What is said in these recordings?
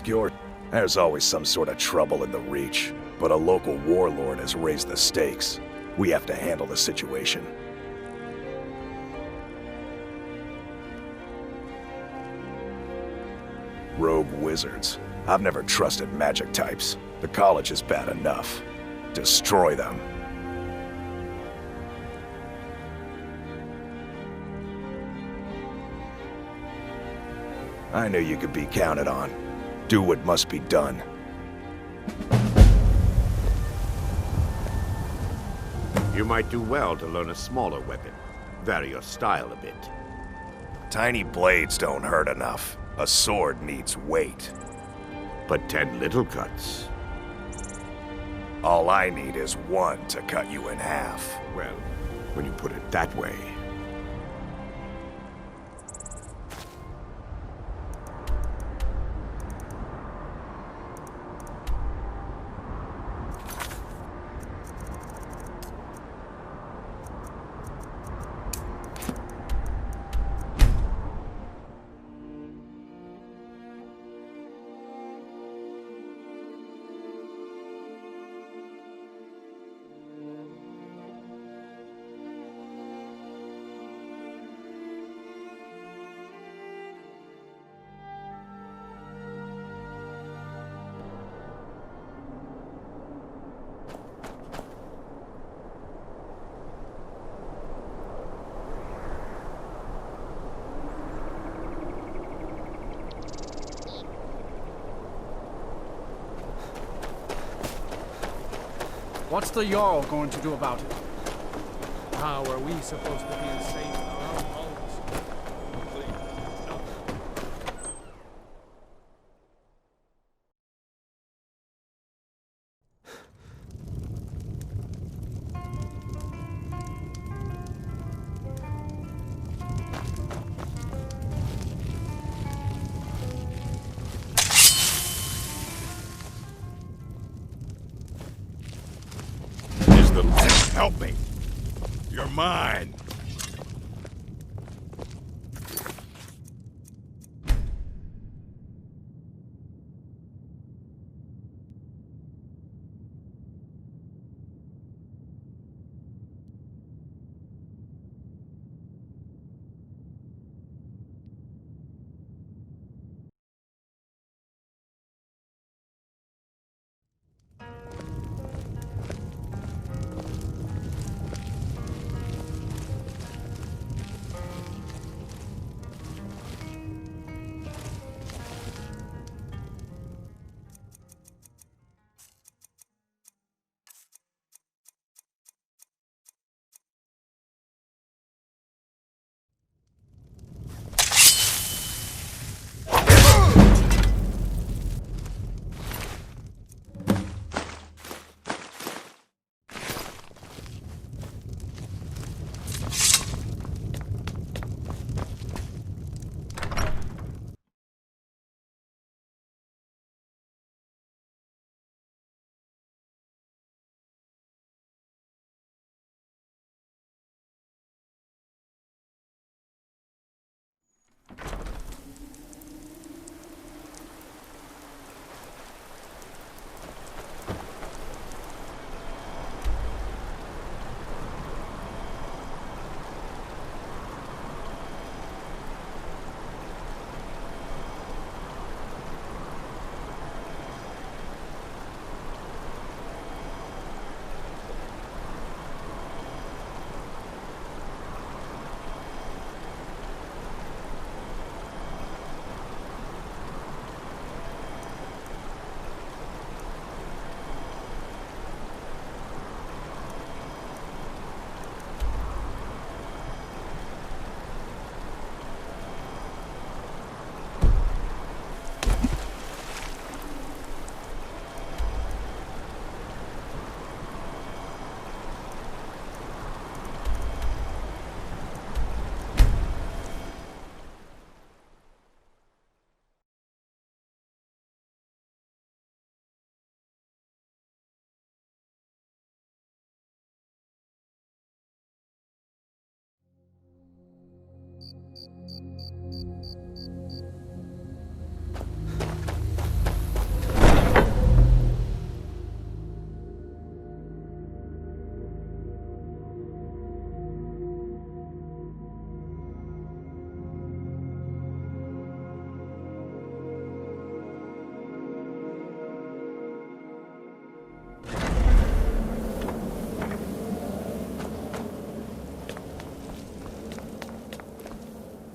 your... There's always some sort of trouble in the Reach, but a local warlord has raised the stakes. We have to handle the situation. Rogue wizards. I've never trusted magic types. The college is bad enough. Destroy them. I knew you could be counted on. Do what must be done. You might do well to learn a smaller weapon. Vary your style a bit. Tiny blades don't hurt enough. A sword needs weight. But 10 little cuts. All I need is one to cut you in half. Well, when you put it that way. What's the Jarl going to do about it? How are we supposed to be safe in our own homes? Help me! You're mine!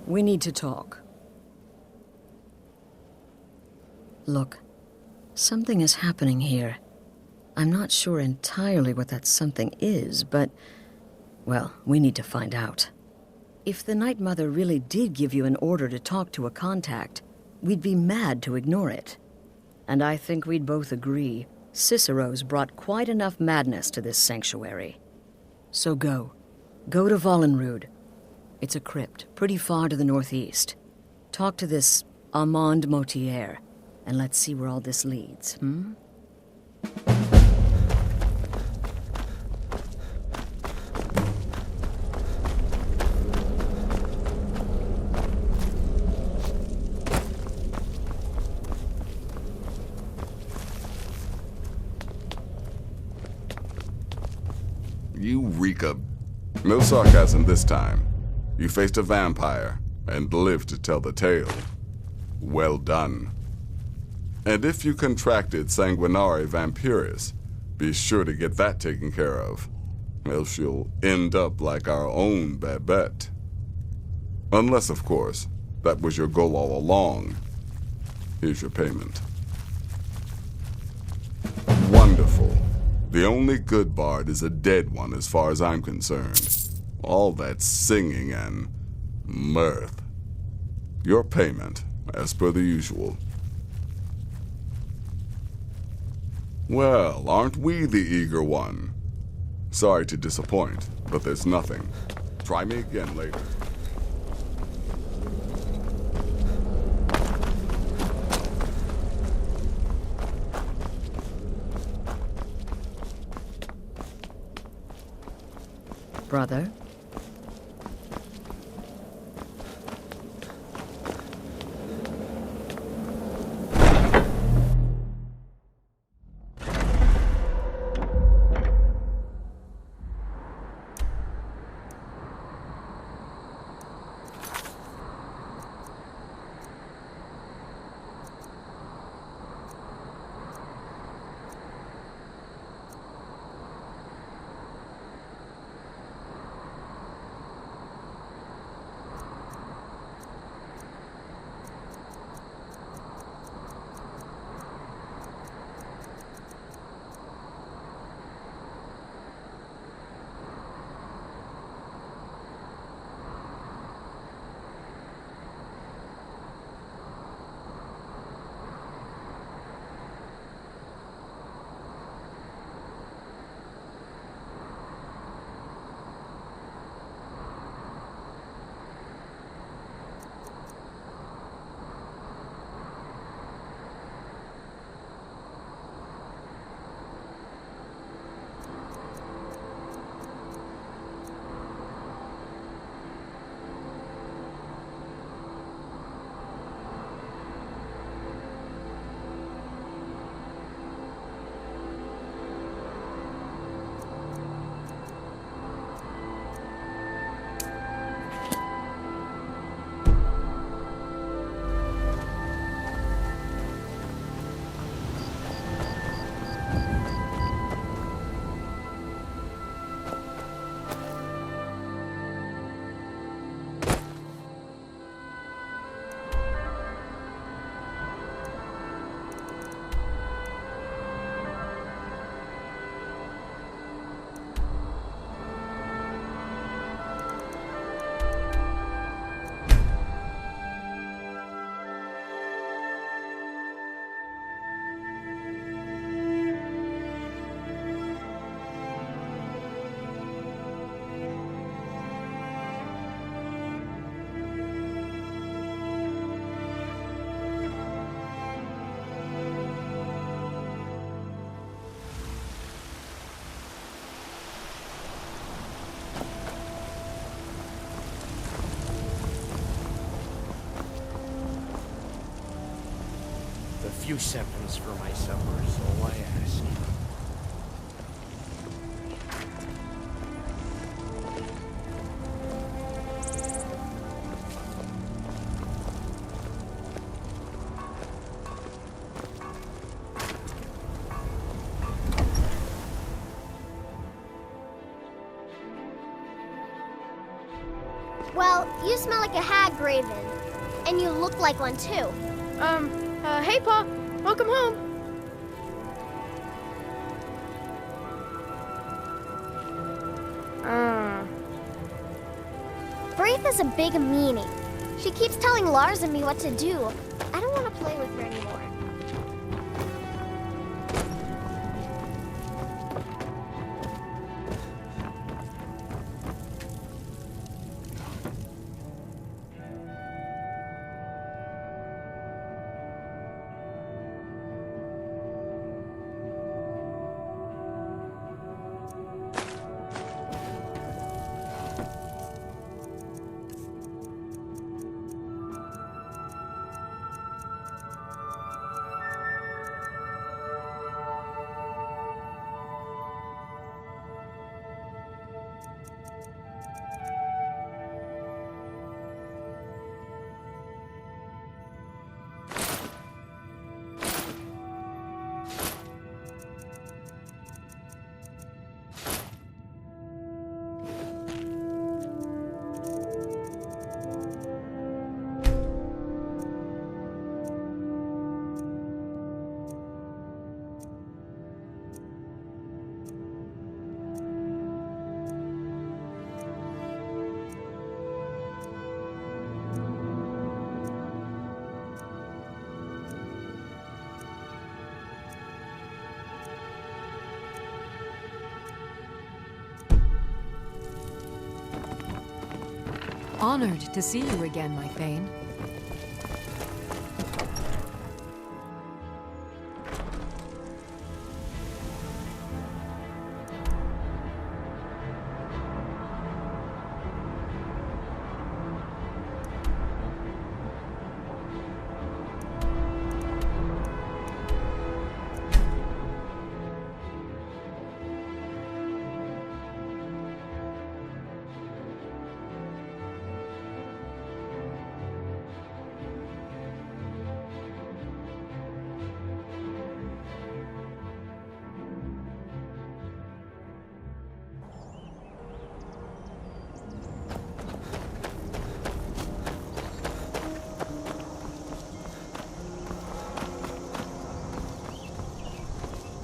We need to talk. Look, something is happening here. I'm not sure entirely what that something is, but, well, we need to find out. If the Night Mother really did give you an order to talk to a contact, we'd be mad to ignore it. And I think we'd both agree Cicero's brought quite enough madness to this sanctuary. So go. Go to Vollenrud. It's a crypt, pretty far to the northeast. Talk to this Armand Motier, and let's see where all this leads, Eureka. No sarcasm this time. You faced a vampire and lived to tell the tale. Well done. And if you contracted Sanguinare Vampiris, be sure to get that taken care of, else you'll end up like our own Babette. Unless, of course, that was your goal all along. Here's your payment. Wonderful. The only good bard is a dead one as far as I'm concerned. All that singing and mirth. Your payment, as per the usual. Well, aren't we the eager one? Sorry to disappoint, but there's nothing. Try me again later. Brother? A few seconds for my supper is all I ask. Well, you smell like a hag, Raven. And you look like one, too. Hey, Pa. Welcome home. Braith is a big meanie. She keeps telling Lars and me what to do. I don't want to play with her anymore. Honored to see you again, my Thane.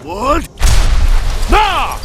What? Nah!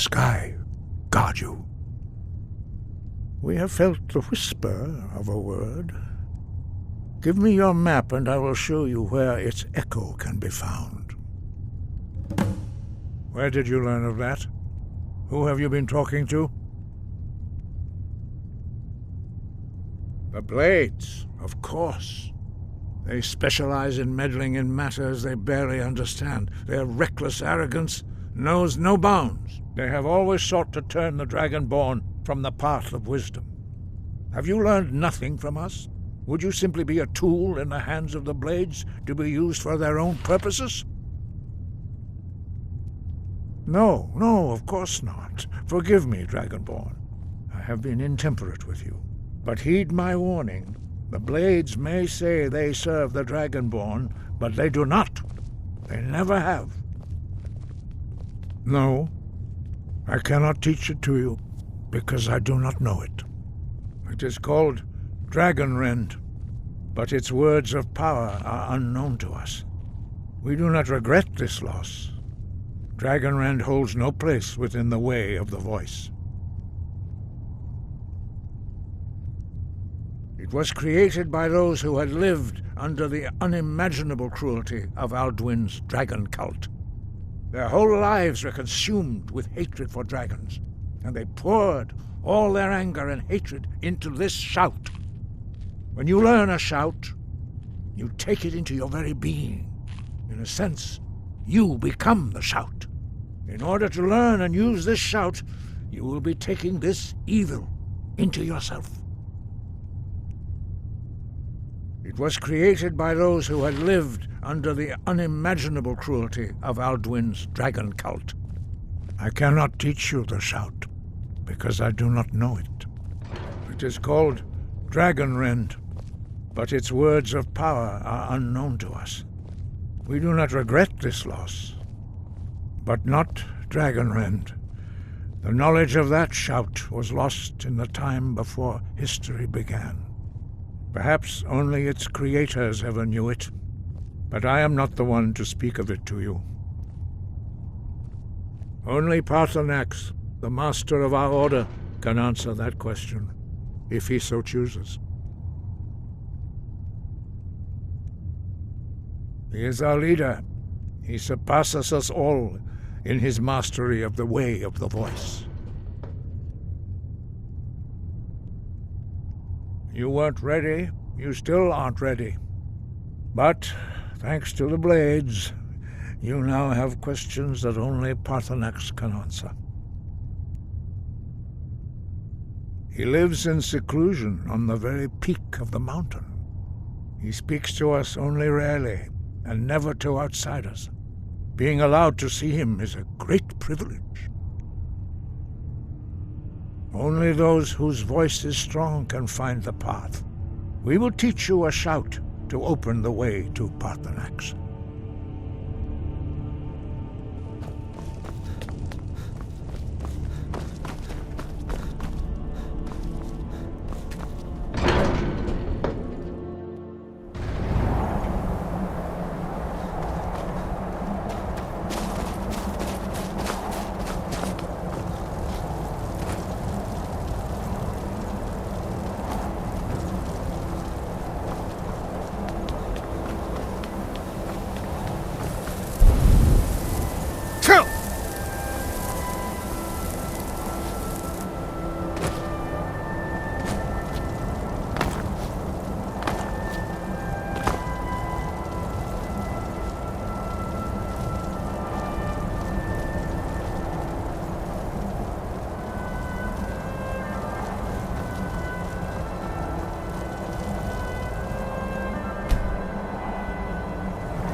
sky guard you. We have felt the whisper of a word. Give me your map and I will show you where its echo can be found. Where did you learn of that? Who have you been talking to? The Blades, of course. They specialize in meddling in matters they barely understand. Their reckless arrogance knows no bounds. They have always sought to turn the Dragonborn from the path of wisdom. Have you learned nothing from us? Would you simply be a tool in the hands of the Blades to be used for their own purposes? No, of course not. Forgive me, Dragonborn. I have been intemperate with you. But heed my warning. The Blades may say they serve the Dragonborn, but they do not. They never have. No, I cannot teach it to you, because I do not know it. It is called Dragonrend, but its words of power are unknown to us. We do not regret this loss. Dragonrend holds no place within the way of the voice. It was created by those who had lived under the unimaginable cruelty of Alduin's dragon cult. Their whole lives were consumed with hatred for dragons, and they poured all their anger and hatred into this shout. When you learn a shout, you take it into your very being. In a sense, you become the shout. In order to learn and use this shout, you will be taking this evil into yourself. It was created by those who had lived under the unimaginable cruelty of Alduin's dragon cult. I cannot teach you the shout, because I do not know it. It is called Dragonrend, but its words of power are unknown to us. We do not regret this loss, but not Dragonrend. The knowledge of that shout was lost in the time before history began. Perhaps only its creators ever knew it, but I am not the one to speak of it to you. Only Paarthurnax, the master of our order, can answer that question, if he so chooses. He is our leader. He surpasses us all in his mastery of the way of the voice. You weren't ready. You still aren't ready. But, thanks to the Blades, you now have questions that only Paarthurnax can answer. He lives in seclusion on the very peak of the mountain. He speaks to us only rarely, and never to outsiders. Being allowed to see him is a great privilege. Only those whose voice is strong can find the path. We will teach you a shout to open the way to Paarthurnax.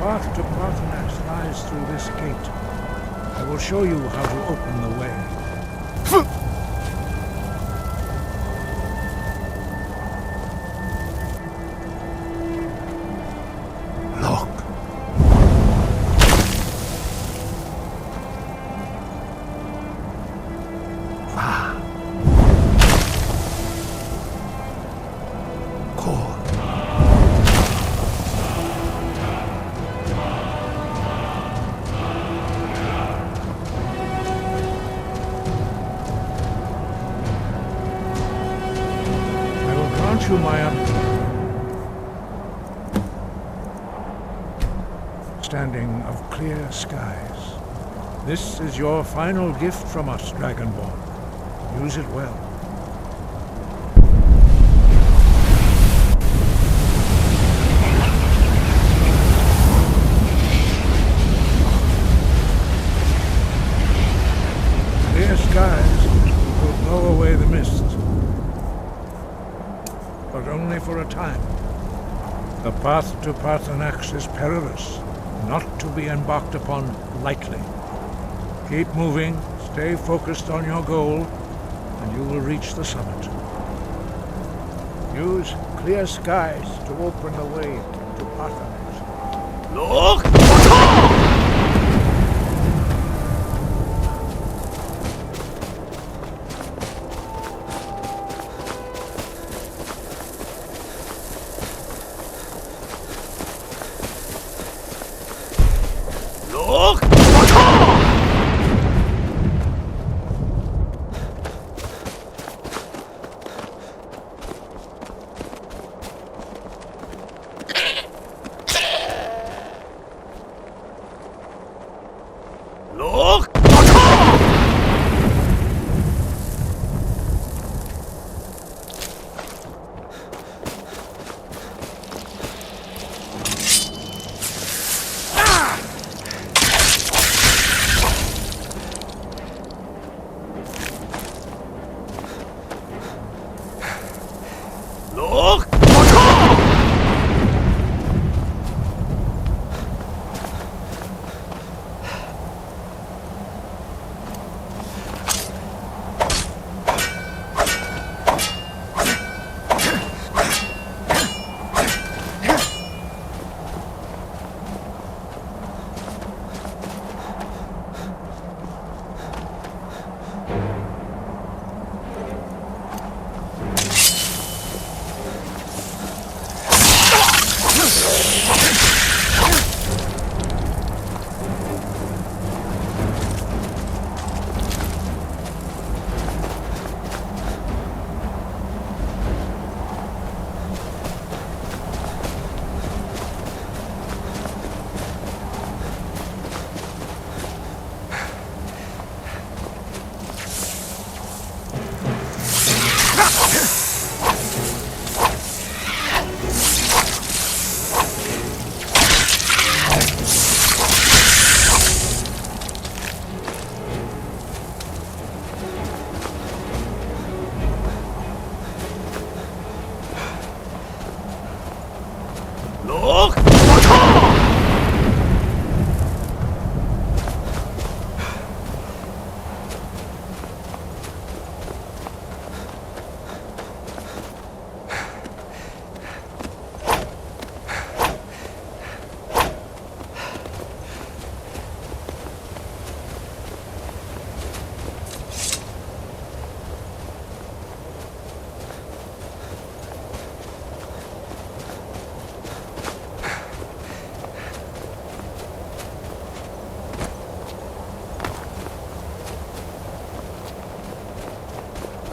The path to Paarthurnax lies through this gate. I will show you how to open the way. Look. you my understanding of clear skies. This is your final gift from us, Dragonborn. Use it well. Clear skies will blow away the mist, but only for a time. The path to Parthenax is perilous, not to be embarked upon lightly. Keep moving, stay focused on your goal, and you will reach the summit. Use clear skies to open the way to Parthenax. Look! Look! Look! Look! Look!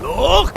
Look!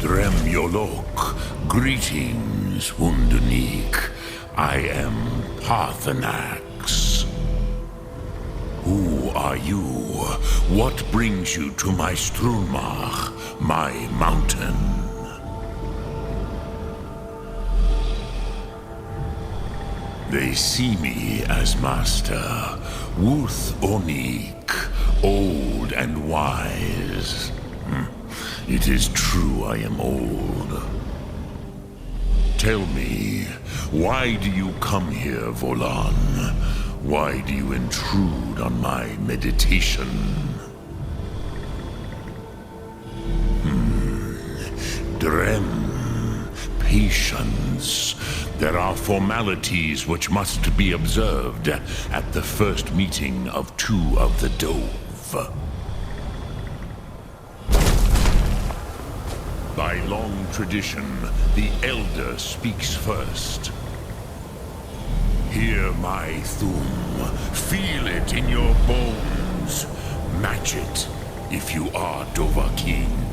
Dremyolok, greetings, Wunderneek. I am Parthenax. Who are you? What brings you to my Strunmach, my mountain? They see me as master, Wuth Onik, old and wise. It is true I am old. Tell me, why do you come here, Volan? Why do you intrude on my meditation? Drem, patience. There are formalities which must be observed at the first meeting of two of the Dove. By long tradition, the Elder speaks first. Hear my Thum. Feel it in your bones. Match it if you are Dovahkiin.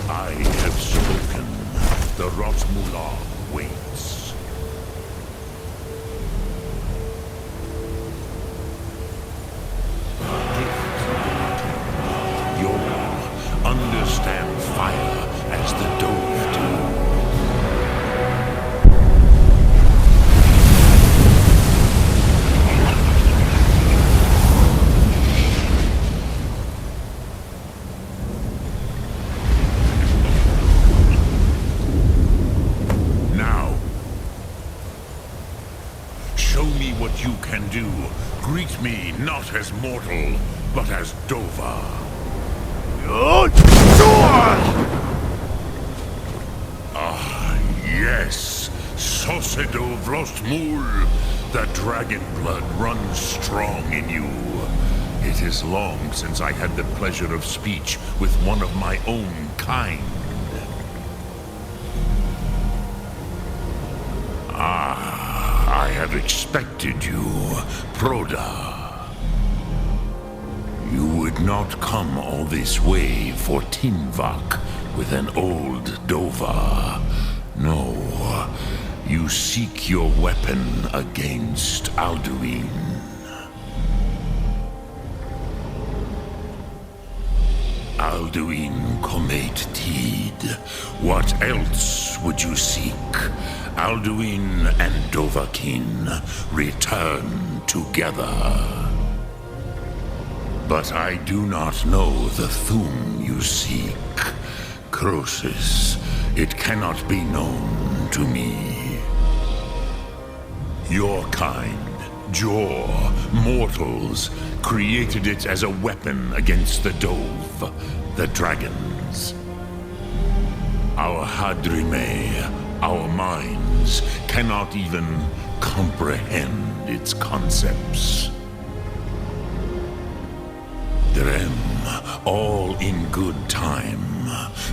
I have spoken. The Rotmular waits. You'll understand fire as the Dove do. What you can do. Greet me not as mortal, but as Dova. Ah, yes. Sosedo Vrostmul. The dragon blood runs strong in you. It is long since I had the pleasure of speech with one of my own kind. I have expected you, Proda. You would not come all this way for Tinvak with an old Dova. No, you seek your weapon against Alduin. Alduin Comet Tid. What else would you seek? Alduin and Dovahkiin return together. But I do not know the Thum you seek. Croesus, it cannot be known to me. Your kind, Jor, mortals, created it as a weapon against the Dove, the dragons. Our Hadrime, our minds, cannot even comprehend its concepts. Drem, all in good time.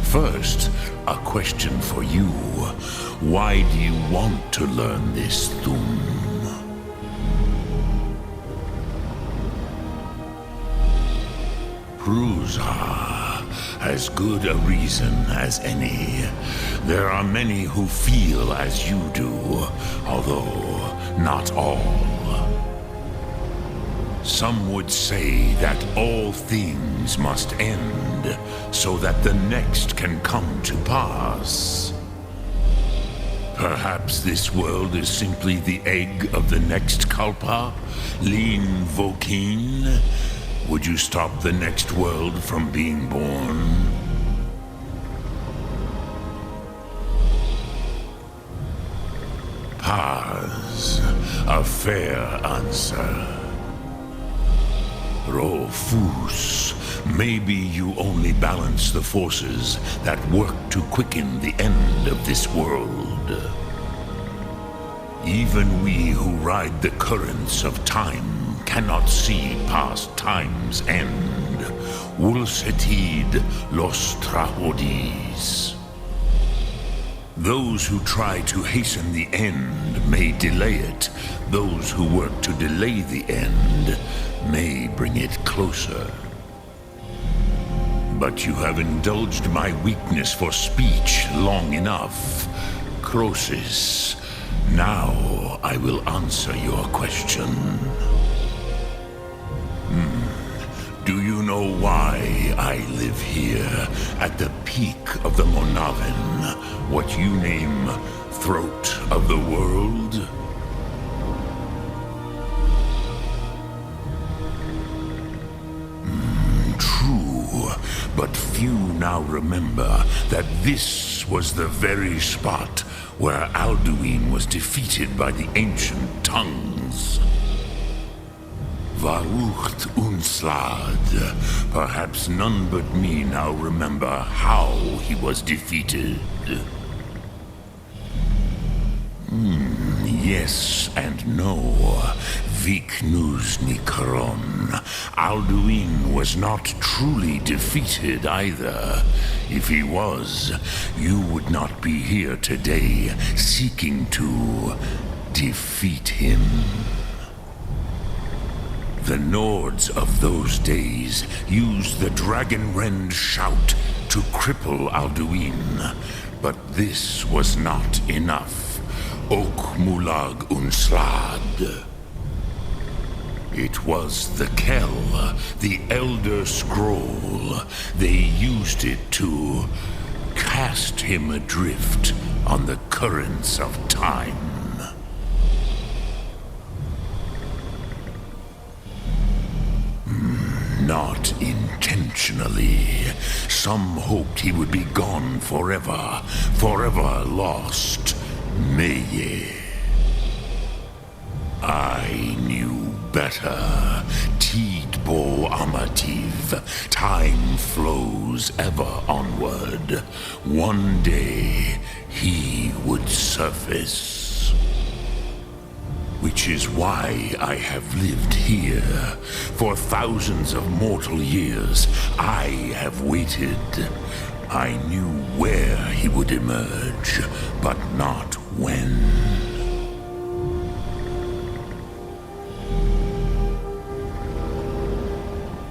First, a question for you. Why do you want to learn this Thum? Prusa. As good a reason as any. There are many who feel as you do, although not all. Some would say that all things must end, so that the next can come to pass. Perhaps this world is simply the egg of the next Kalpa, Lin Vokin. Would you stop the next world from being born? Paz, a fair answer. Rofus, maybe you only balance the forces that work to quicken the end of this world. Even we who ride the currents of time cannot see past time's end. Wulsetid los Trahodis. Those who try to hasten the end may delay it. Those who work to delay the end may bring it closer. But you have indulged my weakness for speech long enough. Croesus, now I will answer your question. Do you know why I live here, at the peak of the Monavin, what you name Throat of the World? True, but few now remember that this was the very spot where Alduin was defeated by the ancient tongues. Varucht Unslad. Perhaps none but me now remember how he was defeated. Yes and no. Viknus Nikaron. Alduin was not truly defeated either. If he was, you would not be here today seeking to defeat him. The Nords of those days used the Dragonrend shout to cripple Alduin, but this was not enough. Ok Mulag Unslad. It was the Kell, the Elder Scroll. They used it to cast him adrift on the currents of time. Not intentionally. Some hoped he would be gone forever, forever lost. Meye. I knew better. Tidbo Amativ. Time flows ever onward. One day he would surface. Which is why I have lived here. For thousands of mortal years, I have waited. I knew where he would emerge, but not when.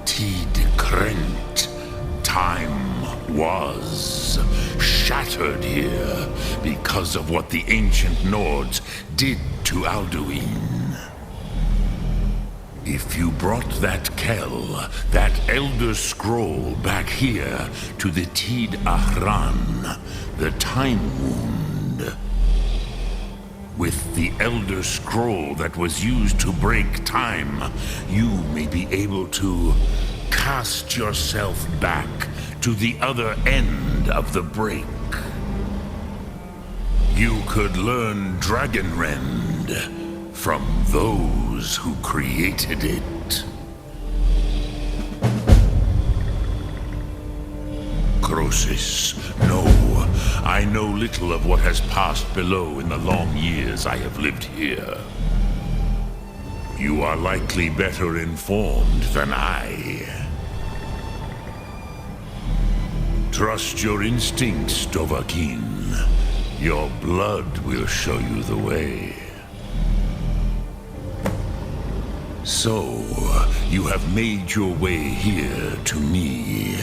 Tid Krent. Time was shattered here because of what the ancient Nords did to Alduin. If you brought that Kell, that Elder Scroll back here to the Tid Ahran, the Time Wound, with the Elder Scroll that was used to break time, you may be able to cast yourself back to the other end of the break. You could learn Dragonrend from those who created it. Crosis, no. I know little of what has passed below in the long years I have lived here. You are likely better informed than I. Trust your instincts, Dovahkiin. Your blood will show you the way. So, you have made your way here to me.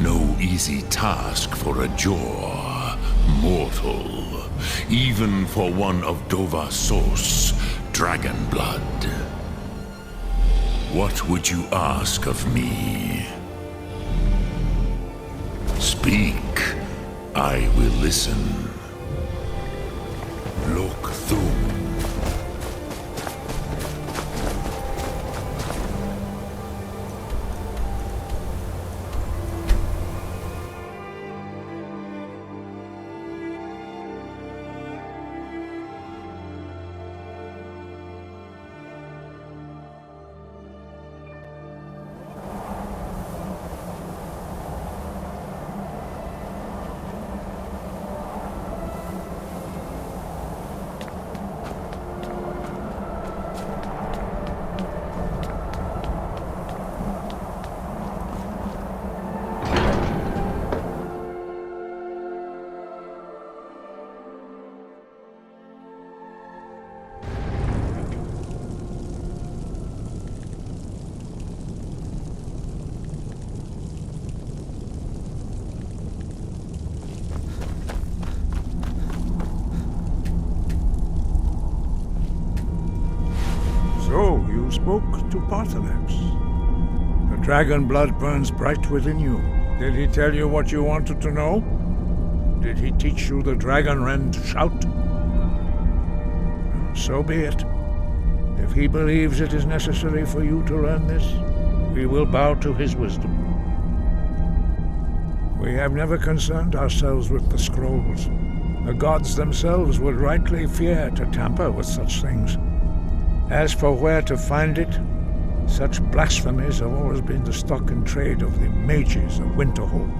No easy task for a Jor, mortal. Even for one of Dova Sos, dragon blood. What would you ask of me? Speak. I will listen. Look through. So, you spoke to Parthalax. The dragon blood burns bright within you. Did he tell you what you wanted to know? Did he teach you the Dragonrend shout? So be it. If he believes it is necessary for you to learn this, we will bow to his wisdom. We have never concerned ourselves with the scrolls. The gods themselves would rightly fear to tamper with such things. As for where to find it, Such blasphemies have always been the stock and trade of the mages of Winterhold.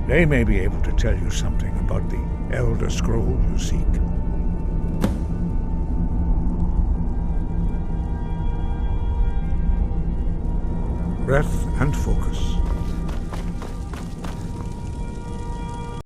They may be able to tell you something about the Elder Scroll you seek. Breath and focus.